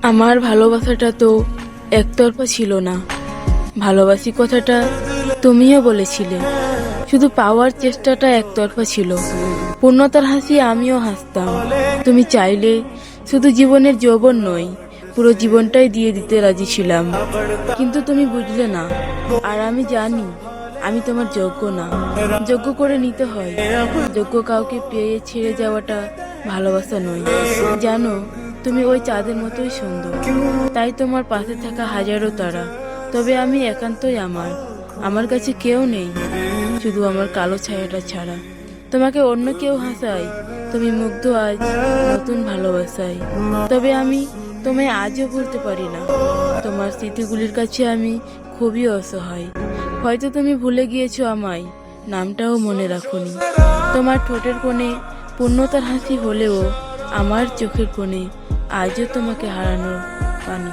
আমার ভালোবাসাটা তো একতরফা ছিল না। ভালোবাসি কথাটা তুমিও বলেছিলে, শুধু পাওয়ার চেষ্টাটা একতরফা ছিল। পূর্ণতার হাসি আমিও হাসতাম। তুমি চাইলে শুধু জীবনের যৌবন নয়, পুরো জীবনটাই দিয়ে দিতে রাজি ছিলাম, কিন্তু তুমি বুঝলে না। আর আমি জানি আমি তোমার যোগ্য না। যোগ্য করে নিতে হয়। যোগ্য কাউকে পেয়ে ছেড়ে যাওয়াটা ভালোবাসা নয়। জানো, তুমি ওই চাঁদের মতোই সুন্দর, তাই তোমার পাশে থাকা হাজারো তারা। তবে আমি একান্তই আমার কাছে কেউ নেই, শুধু আমার কালো ছায়াটা ছাড়া। তোমাকে অন্য কেউ হাসায়, তুমি মুগ্ধ আজ নতুন ভালোবাসায়। তবে আমি তোমায় আজও ভুলতে পারি না। তোমার স্মৃতিগুলির কাছে আমি খুবই অসহায়। হয়তো তুমি ভুলে গিয়েছো আমায়, নামটাও মনে রাখোনি। তোমার ঠোঁটের কোণে পূর্ণতার হাসি হলেও আমার চোখের কোণে আজও তোমাকে হারানোর পানি।